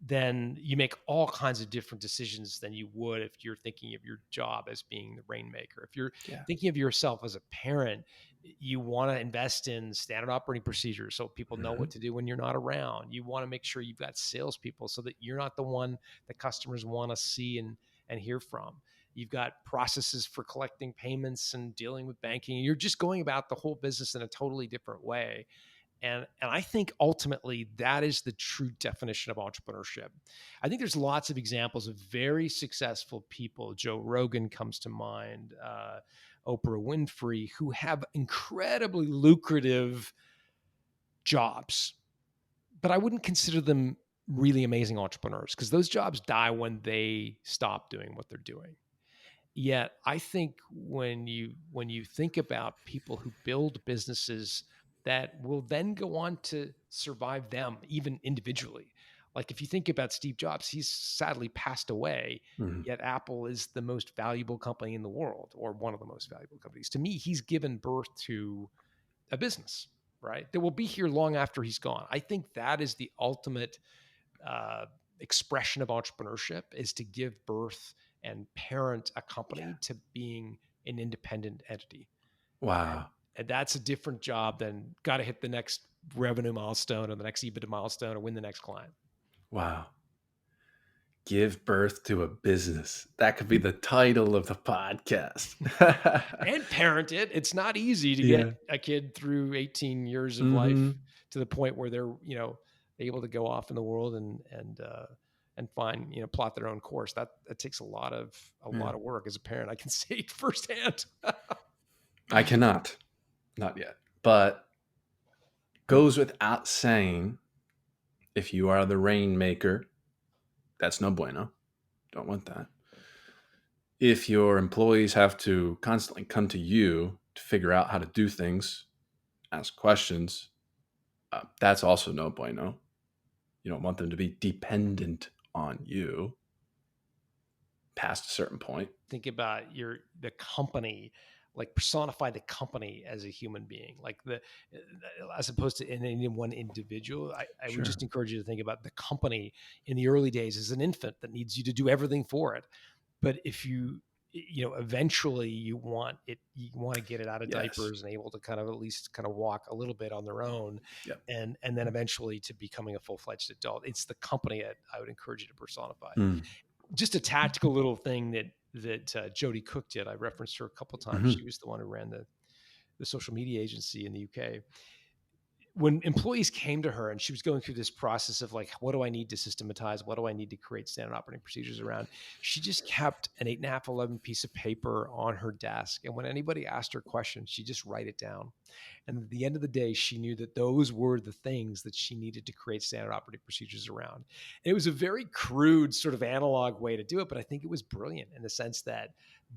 then you make all kinds of different decisions than you would if you're thinking of your job as being the rainmaker. If you're Yeah. thinking of yourself as a parent, you want to invest in standard operating procedures so people know Hmm. what to do when you're not around. You want to make sure you've got salespeople so that you're not the one that customers want to see and hear from. You've got processes for collecting payments and dealing with banking. You're just going about the whole business in a totally different way. And I think ultimately that is the true definition of entrepreneurship. I think there's lots of examples of very successful people. Joe Rogan comes to mind, Oprah Winfrey, who have incredibly lucrative jobs, but I wouldn't consider them really amazing entrepreneurs, because those jobs die when they stop doing what they're doing. Yet I think when you think about people who build businesses that will then go on to survive them, even individually, like if you think about Steve Jobs, he's sadly passed away, Hmm. yet Apple is the most valuable company in the world, or one of the most valuable companies. To me, he's given birth to a business, right, that will be here long after he's gone. I think that is the ultimate uh, expression of entrepreneurship, is to give birth and parent a Yeah. company to being an independent entity. And, Wow. and that's a different job than got to hit the next revenue milestone or the next EBITDA milestone or win the next client. Wow. Give birth to a business. That could be the title of the podcast. And parent it. It's not easy to get Yeah. a kid through 18 years of life Hmm. to the point where they're, able to go off in the world and find, plot their own course. That takes a Yeah. lot of work as a parent. I can say it firsthand. I cannot. Not yet. But goes without saying, if you are the rainmaker, that's no bueno. Don't want that. If your employees have to constantly come to you to figure out how to do things, ask questions, that's also no bueno. You don't want them to be dependent on you past a certain point. Think about the company, like personify the company as a human being, like as opposed to in any one individual. I would Sure. just encourage you to think about the company in the early days as an infant that needs you to do everything for it. But if eventually you want to get it out of Yes. diapers and able to kind of at least kind of walk a little bit on their own, Yep. and then eventually to becoming a full-fledged adult. It's the company that I would encourage you to personify. Mm. Just a tactical little thing that Jody Cook did. I referenced her a couple of times. She Hmm. was the one who ran the social media agency in the UK. when employees came to her and she was going through this process of like, what do I need to systematize? What do I need to create standard operating procedures around? She just kept an 8.5, 11 piece of paper on her desk. And when anybody asked her questions, she just write it down. And at the end of the day, she knew that those were the things that she needed to create standard operating procedures around. And it was a very crude sort of analog way to do it, but I think it was brilliant in the sense that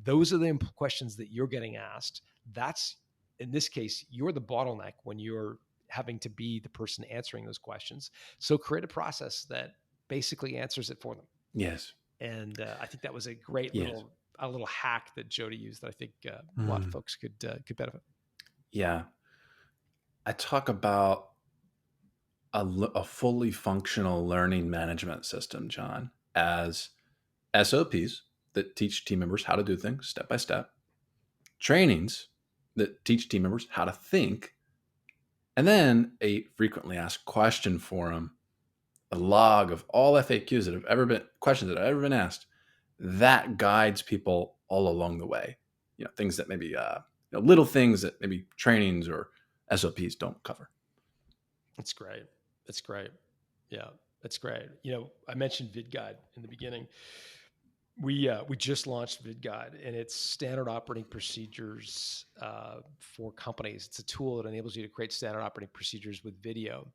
those are the questions that you're getting asked. That's, in this case, you're the bottleneck when you're having to be the person answering those questions. So create a process that basically answers it for them. Yes. And I think that was a great Yes. little hack that Jody used that I think a lot of Mm. folks could benefit. Yeah. I talk about a fully functional learning management system, John, as SOPs that teach team members how to do things step by step, trainings that teach team members how to think, and then a frequently asked question forum, a log of all FAQs that have ever been questions that have ever been asked that guides people all along the way. Things that maybe little things that maybe trainings or SOPs don't cover. That's great. That's great. Yeah, that's great. I mentioned VidGuide in the beginning. We just launched VidGuide, and it's standard operating procedures for companies. It's a tool that enables you to create standard operating procedures with video.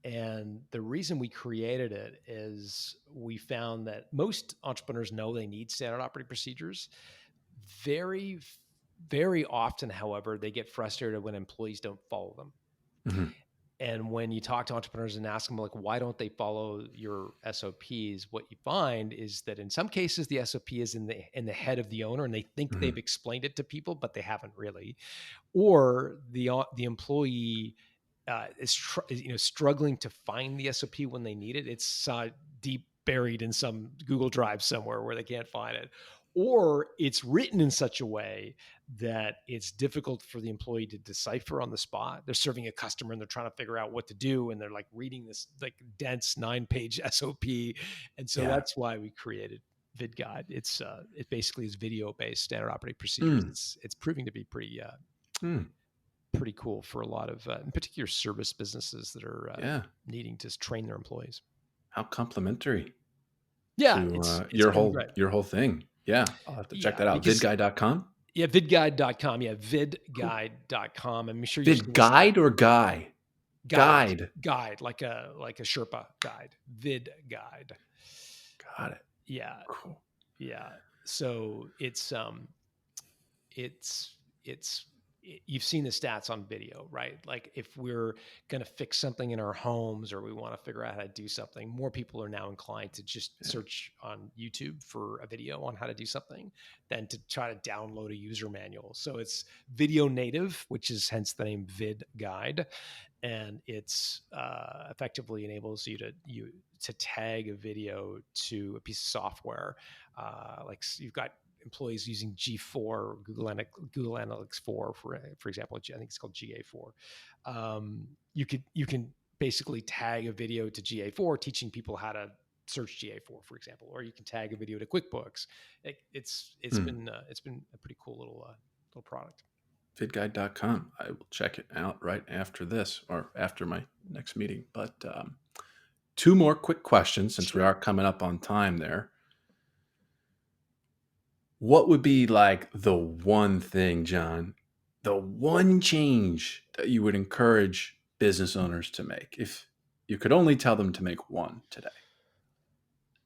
And the reason we created it is we found that most entrepreneurs know they need standard operating procedures. Very, very often, however, they get frustrated when employees don't follow them. Mm-hmm. And when you talk to entrepreneurs and ask them, like, why don't they follow your SOPs? What you find is that in some cases, the SOP is in the head of the owner, and they think Mm-hmm. they've explained it to people, but they haven't really. Or the employee is struggling to find the SOP when they need it. It's deep buried in some Google Drive somewhere where they can't find it. Or it's written in such a way that it's difficult for the employee to decipher on the spot. They're serving a customer and they're trying to figure out what to do, and they're like reading this like dense 9-page SOP. And so Yeah. that's why we created VidGuide. It basically is video based standard operating procedures. Mm. It's proving to be Mm. pretty cool for a lot of, in particular, service businesses that are Yeah. needing to train their employees. How complimentary Yeah, to it's your been whole great. your whole thing. Yeah, I'll have to check Yeah, that out. because Vidguide.com. yeah, vidguide.com. Yeah, Cool. vidguide.com. I'm sure you've Vid seen the stat guide or guy? guide, Guide. guide, like a Sherpa guide, vid guide. Got it. Yeah, Cool. yeah. So it's you've seen the stats on video, right? Like if we're going to fix something in our homes or we want to figure out how to do something, more people are now inclined to just Yeah. search on YouTube for a video on how to do something than to try to download a user manual. So it's video native, which is hence the name Vid Guide. And it's effectively enables you to tag a video to a piece of software. Like you've got employees using G4, Google Analytics 4, for example. I think it's called GA4. You can basically tag a video to GA4, teaching people how to search GA4, for example, or you can tag a video to QuickBooks. It's been a pretty cool little product. Vidguide.com. I will check it out right after this or after my next meeting. But two more quick questions since we Sure. are coming up on time there. What would be like the one thing, John, the one change that you would encourage business owners to make if you could only tell them to make one today?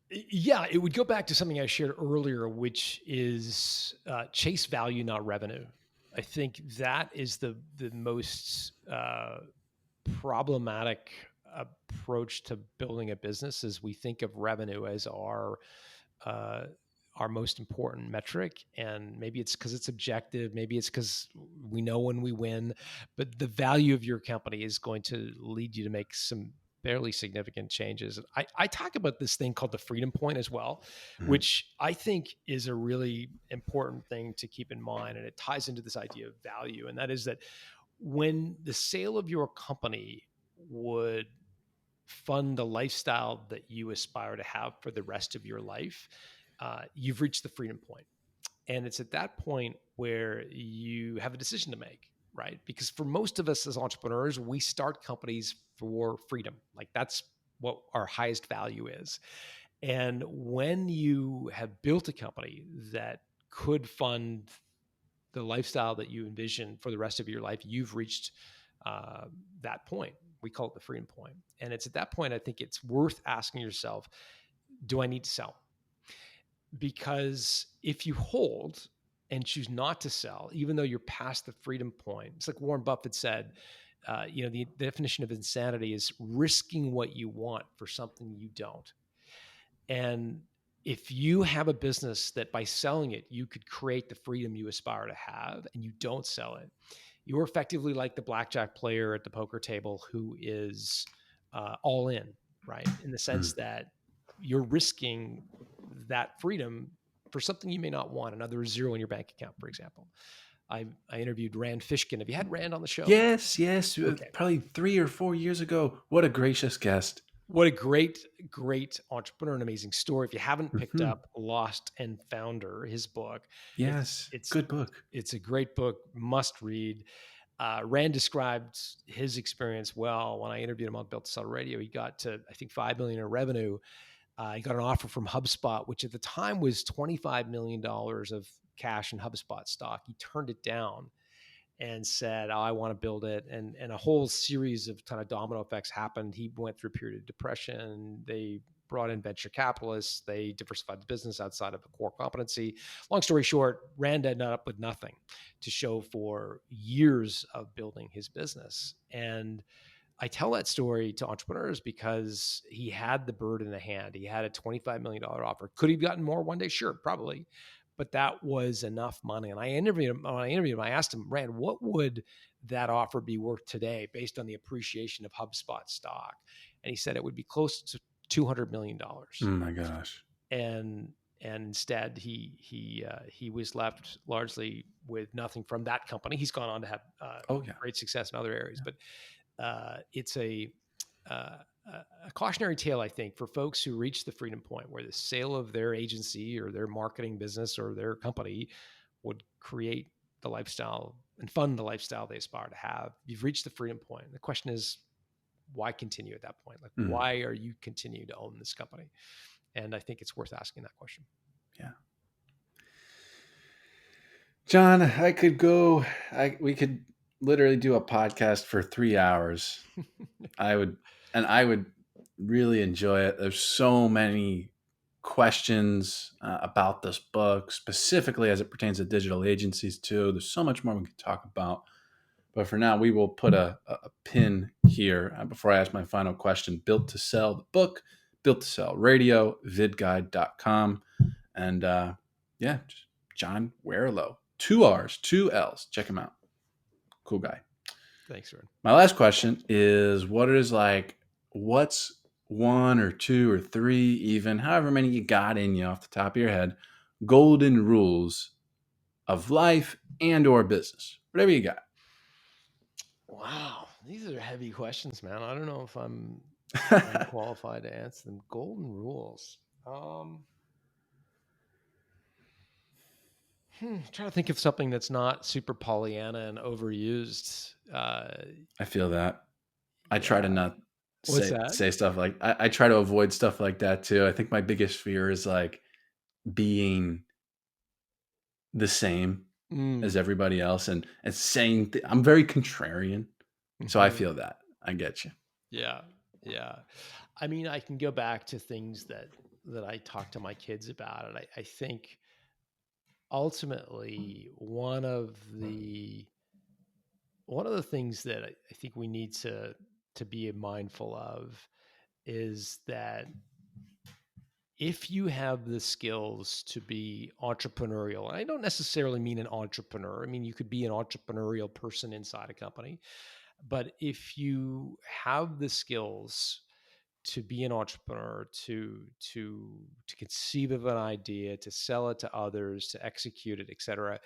Yeah, it would go back to something I shared earlier, which is chase value, not revenue. I think that is the most problematic approach to building a business. Is we think of revenue as uh, our most important metric, and maybe it's because it's objective, maybe it's because we know when we win, but the value of your company is going to lead you to make some fairly significant changes. I talk about this thing called the freedom point as well, Mhm. which I think is a really important thing to keep in mind, and it ties into this idea of value, and that is that when the sale of your company would fund the lifestyle that you aspire to have for the rest of your life, you've reached the freedom point. And it's at that point where you have a decision to make. right? Because for most of us as entrepreneurs, we start companies for freedom. Like that's what our highest value is. And when you have built a company that could fund the lifestyle that you envision for the rest of your life, you've reached uh, that point. We call it the freedom point. And it's at that point, I think it's worth asking yourself, do I need to sell? Because if you hold and choose not to sell, even though you're past the freedom point, it's like Warren Buffett said, the definition of insanity is risking what you want for something you don't. And if you have a business that by selling it, you could create the freedom you aspire to have and you don't sell it, you're effectively like the blackjack player at the poker table who is all in, right? In the sense Mm. that you're risking that freedom for something you may not want. Another zero in your bank account, for example. I interviewed Rand Fishkin. Have you had Rand on the show? Yes, yes, Okay. probably 3 or 4 years ago. What a gracious guest. What a great entrepreneur, an amazing story. If you haven't picked Hmm. up Lost and Founder, his book, it's Yes, it's good book. it's a great book, must read. Rand described his experience well when I interviewed him on Built to Sell Radio. He got to, I think, 5 million in revenue. He got an offer from HubSpot, which at the time was $25 million of cash in HubSpot stock. He turned it down and said, "Oh, I want to build it." And a whole series of kind of domino effects happened. He went through a period of depression. They brought in venture capitalists. They diversified the business outside of a core competency. Long story short, Rand ended up with nothing to show for years of building his business. And I tell that story to entrepreneurs because he had the bird in the hand. He had a $25 million offer. Could he have gotten more one day? Sure, probably. But that was enough money. And I interviewed him. When I interviewed him, I asked him, Rand, what would that offer be worth today based on the appreciation of HubSpot stock? And he said it would be close to $200 million. Oh my gosh. And and instead he was left largely with nothing from that company. He's gone on to have Oh yeah. great success in other areas, but it's uh, a cautionary tale, I think, for folks who reach the freedom point where the sale of their agency or their marketing business or their company would create the lifestyle and fund the lifestyle they aspire to have. You've reached the freedom point. The question is, why continue at that point? Like, Mm, why are you continuing to own this company? And I think it's worth asking that question. yeah. John, I could go. We could literally do a podcast for 3 hours. I would, and I would really enjoy it. There's so many questions about this book, specifically as it pertains to digital agencies too. There's so much more we could talk about. But for now, we will put a pin here before I ask my final question. Built to Sell the book, Built to Sell Radio, vidguide.com. And yeah, John Warrillow. 2 R's, 2 L's. Check him out. Cool guy. Thanks, Aaron. My last question is what's one or two or three, even however many you got in you off the top of your head, golden rules of life and or business? Whatever you got. Wow, these are heavy questions, man. I don't know if I'm qualified to answer them. Golden rules. Trying to think of something that's not super Pollyanna and overused. I feel that. I try to Yeah. not What's say that? say stuff like I try to avoid stuff like that too. I think my biggest fear is like being the same as Mm. everybody else and saying I'm very contrarian. So I Hmm. feel that. I get you. Yeah. Yeah. I mean, I can go back to things that I talk to my kids about, and I think ultimately one of the things that I think we need to be mindful of is that if you have the skills to be entrepreneurial, and I don't necessarily mean an entrepreneur, I mean, you could be an entrepreneurial person inside a company, but if you have the skills to be an entrepreneur, to conceive of an idea, to sell it to others, to execute it, et cetera,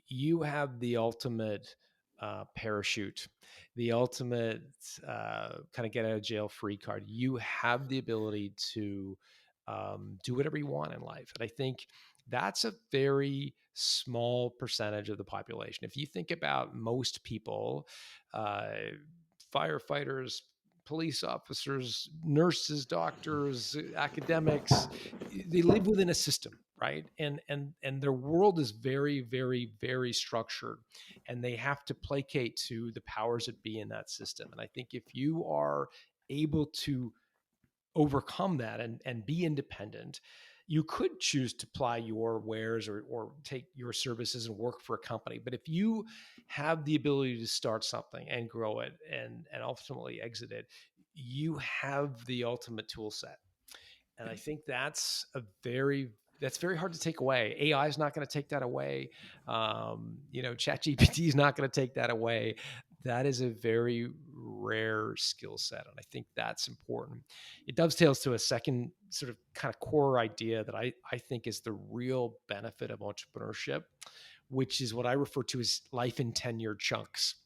you have the ultimate parachute, the ultimate kind of get out of jail free card. You have the ability to do whatever you want in life. And I think that's a very small percentage of the population. If you think about most people, uh, firefighters, police officers, nurses, doctors, academics, they live within a system, right? And their world is very, very, very structured, and they have to placate to the powers that be in that system. And I think if you are able to overcome that and be independent, you could choose to apply your wares or take your services and work for a company. But if you have the ability to start something and grow it and ultimately exit it, you have the ultimate tool set. And I think that's very hard to take away. AI is not going to take that away. ChatGPT is not going to take that away. That is a very rare skill set, and I think that's important. It dovetails to a second sort of kind of core idea that I think is the real benefit of entrepreneurship, which is what I refer to as life in 10-year chunks.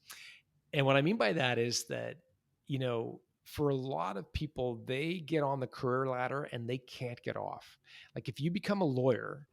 And what I mean by that is that, for a lot of people, they get on the career ladder and they can't get off. Like if you become a lawyer,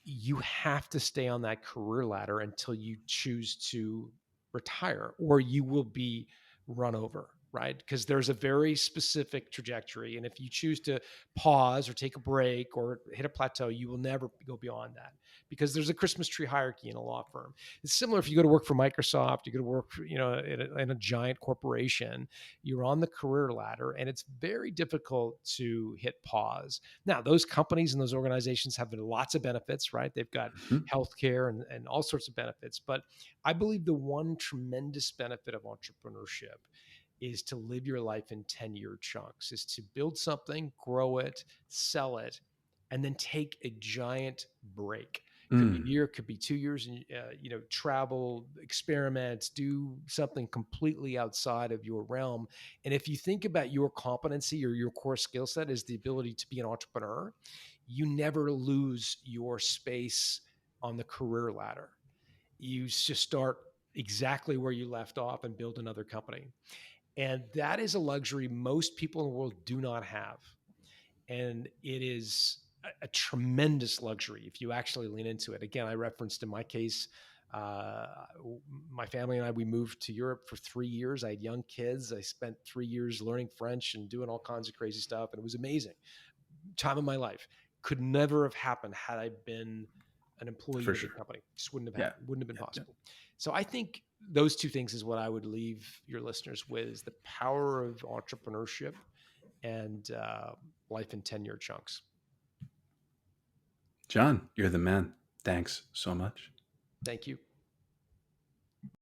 you have to stay on that career ladder until you choose to retire, or you will be run over, right? Because there's a very specific trajectory. And if you choose to pause or take a break or hit a plateau, you will never go beyond that, because there's a Christmas tree hierarchy in a law firm. It's similar if you go to work for Microsoft, you go to work for, in a giant corporation, you're on the career ladder and it's very difficult to hit pause. Now, those companies and those organizations have lots of benefits, right? They've got Mhm. healthcare and all sorts of benefits. But I believe the one tremendous benefit of entrepreneurship is to live your life in 10-year chunks, is to build something, grow it, sell it, and then take a giant break. Could be a Mm. year, could be 2 years, and travel, experiment, do something completely outside of your realm. And if you think about your competency or your core skill set is the ability to be an entrepreneur, you never lose your space on the career ladder. You just start exactly where you left off and build another company. And that is a luxury most people in the world do not have. And it is a tremendous luxury if you actually lean into it. Again, I referenced in my case, uh, my family and I, we moved to Europe for 3 years. I had young kids. I spent 3 years learning French and doing all kinds of crazy stuff. And it was amazing. Time of my life. Could never have happened had I been an employee For of a sure. company. Just wouldn't have Yeah. happened. Wouldn't have been Yeah. Yeah. possible. So I think those two things is what I would leave your listeners with: is the power of entrepreneurship and life in 10-year chunks. John, you're the man. Thanks so much. Thank you.